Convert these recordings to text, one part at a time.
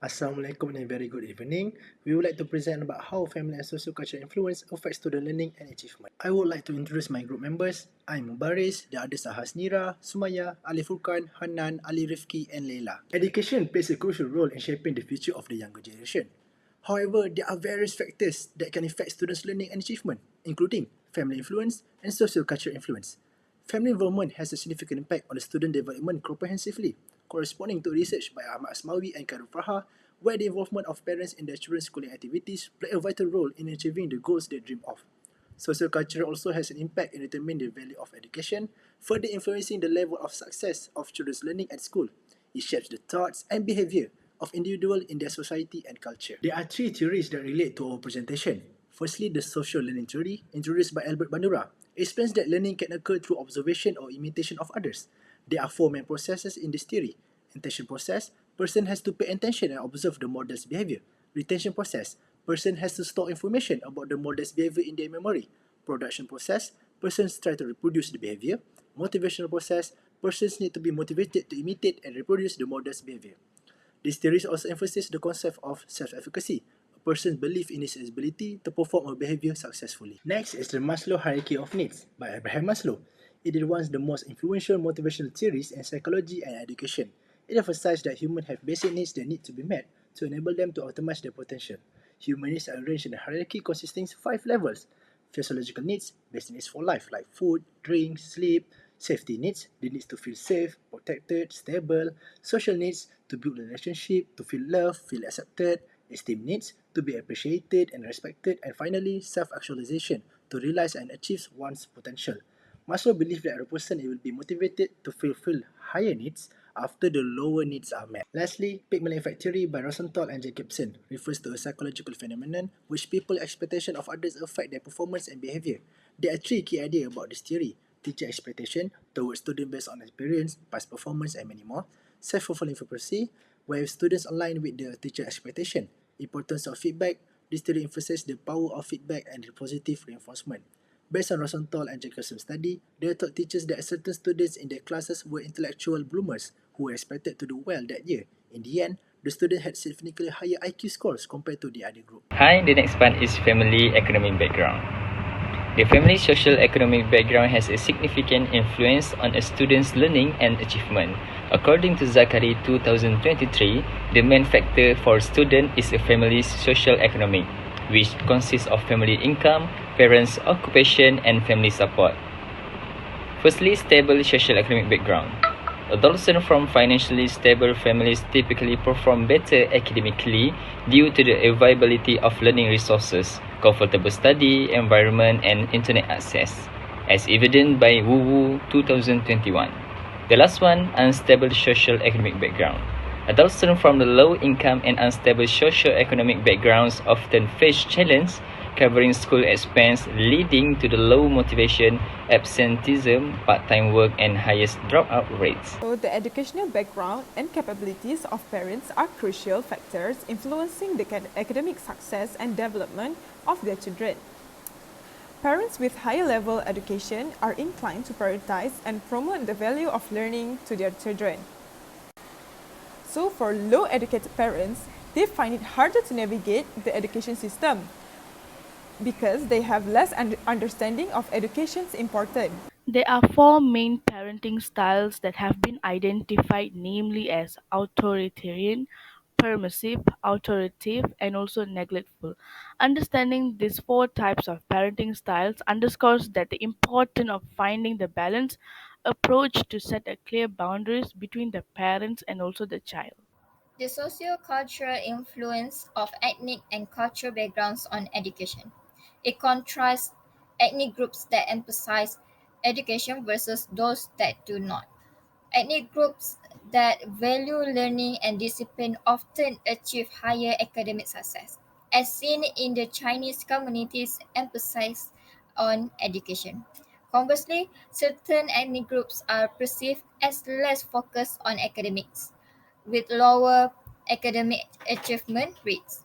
Assalamualaikum and a very good evening. We would like to present about how family and socio-cultural influence affect student learning and achievement. I would like to introduce my group members. I'm Mubareez, the others are Haznira, Sumayyah, Aliff, Furqan, Hanan, Ali, Rifqi and Layla. Education plays a crucial role in shaping the future of the younger generation. However, there are various factors that can affect students' learning and achievement, including family influence and socio-cultural influence. Family involvement has a significant impact on the student development comprehensively, corresponding to research by Ahmad and Karul Farha, where the involvement of parents in their children's schooling activities play a vital role in achieving the goals they dream of. Social-culture also has an impact in determining the value of education, further influencing the level of success of children's learning at school. It shapes the thoughts and behavior of individuals in their society and culture. There are three theories that relate to our presentation. Firstly, the social learning theory, introduced by Albert Bandura, explains that learning can occur through observation or imitation of others. There are four main processes in this theory. Intention process, person has to pay attention and observe the model's behavior. Retention process, person has to store information about the model's behavior in their memory. Production process, persons try to reproduce the behavior. Motivational process, persons need to be motivated to imitate and reproduce the model's behavior. This theory also emphasizes the concept of self-efficacy, a person's belief in his ability to perform a behavior successfully. Next is the Maslow Hierarchy of Needs by Abraham Maslow. It is one of the most influential motivational theories in psychology and education. It emphasizes that humans have basic needs that need to be met to enable them to optimize their potential. Human needs are arranged in a hierarchy consisting of 5 levels. Physiological needs, basic needs for life like food, drink, sleep. Safety needs, the needs to feel safe, protected, stable. Social needs, to build a relationship, to feel loved, feel accepted. Esteem needs, to be appreciated and respected. And finally, self-actualization, to realize and achieve one's potential. Maslow believes that a person will be motivated to fulfill higher needs after the lower needs are met. Lastly, Pygmalion effect theory by Rosenthal and Jacobson refers to a psychological phenomenon which people's expectation of others affect their performance and behavior. There are three key ideas about this theory: teacher expectation towards students based on experience, past performance, and many more; self-fulfilling prophecy, where students align with the teacher expectation; importance of feedback. This theory emphasizes the power of feedback and the positive reinforcement. Based on Rosenthal and Jacobson's study, they taught teachers that certain students in their classes were intellectual bloomers who were expected to do well that year. In the end, the students had significantly higher IQ scores compared to the other group. Hi, the next one is family economic background. The family social economic background has a significant influence on a student's learning and achievement. According to Zachary 2023, the main factor for a student is a family's social economic, which consists of family income, parents' occupation, and family support. Firstly, stable social economic background. Adolescents from financially stable families typically perform better academically due to the availability of learning resources, comfortable study environment, and internet access, as evident by Wu 2021. The last one, unstable social economic background. Adolescents from the low income and unstable socio-economic backgrounds often face challenges covering school expense, leading to the low motivation, absenteeism, part-time work, and highest dropout rates. So the educational background and capabilities of parents are crucial factors influencing the academic success and development of their children. Parents with higher level education are inclined to prioritize and promote the value of learning to their children. So for low educated parents, they find it harder to navigate the education system because they have less understanding of education's importance. There are four main parenting styles that have been identified, namely as authoritarian, permissive, authoritative, and also neglectful. Understanding these four types of parenting styles underscores that the importance of finding the balanced approach to set a clear boundaries between the parents and also the child. The socio-cultural influence of ethnic and cultural backgrounds on education. It contrasts ethnic groups that emphasize education versus those that do not. Ethnic groups that value learning and discipline often achieve higher academic success, as seen in the Chinese communities' emphasis on education. Conversely, certain ethnic groups are perceived as less focused on academics, with lower academic achievement rates.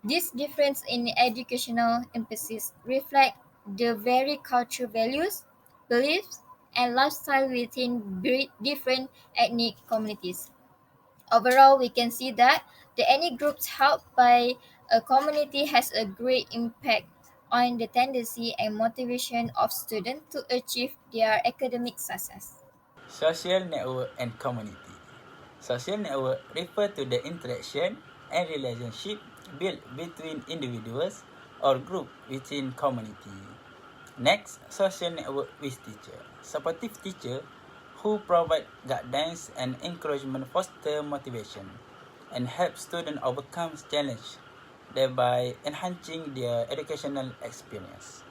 This difference in educational emphasis reflect the very cultural values, beliefs, and lifestyle within different ethnic communities. Overall, we can see that The ethnic groups helped by a community has a great impact on the tendency and motivation of students to achieve their academic success. Social network and community. Social network refer to the interaction and relationship built between individuals or group within community. Next, social network with teacher. Supportive teacher who provide guidance and encouragement foster motivation and help students overcome challenge, thereby enhancing their educational experience.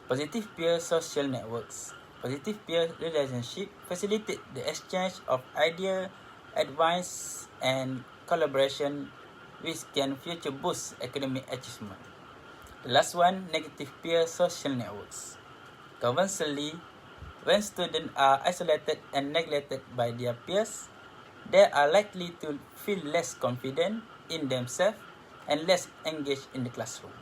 Positive peer social networks. Positive peer relationship facilitate the exchange of idea, advice, and collaboration which can future boost academic achievement. The last one, negative peer social networks. Conversely, when students are isolated and neglected by their peers, they are likely to feel less confident in themselves and less engaged in the classroom.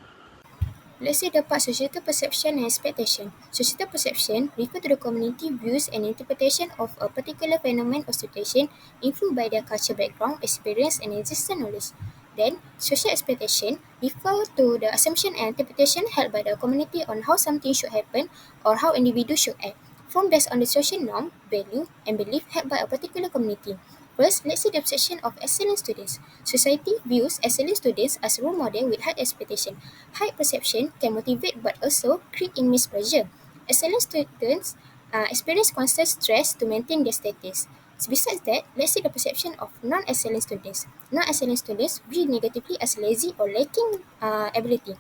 Let's see the part societal perception and expectation. Societal perception refer to the community views and interpretation of a particular phenomenon or situation influenced by their culture background, experience, and existing knowledge. Then, social expectation refer to the assumption and interpretation held by the community on how something should happen or how individuals should act, formed based on the social norm, value, and belief held by a particular community. First, let's see the perception of excellent students. Society views excellent students as role model with high expectation. High perception can motivate but also create immense pressure. Excellent students experience constant stress to maintain their status. Besides that, let's see the perception of non-excellent students. Non-excellent students viewed negatively as lazy or lacking ability.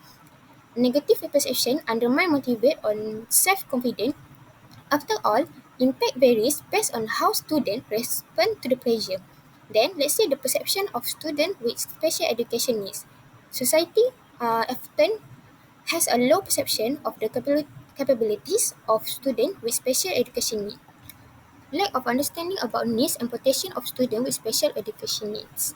Negative perception undermine motivate on self-confidence. After all, impact varies based on how students respond to the pressure. Then, let's say the perception of students with special education needs. Society often has a low perception of the capabilities of students with special education needs. Lack of understanding about needs and potential of students with special education needs.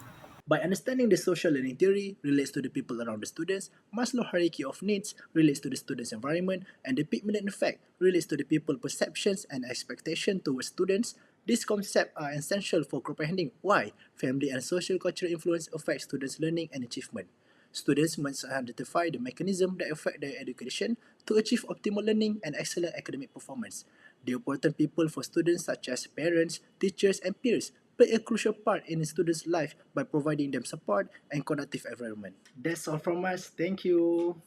By understanding the social learning theory relates to the people around the students, Maslow hierarchy of needs relates to the student's environment, and the Pygmalion effect relates to the people perceptions and expectation towards students. These concepts are essential for comprehending why family and social cultural influence affect students' learning and achievement. Students must identify the mechanism that affect their education to achieve optimal learning and excellent academic performance. The important people for students such as parents, teachers, and peers play a crucial part in a student's life by providing them support and conducive environment. That's all from us. Thank you.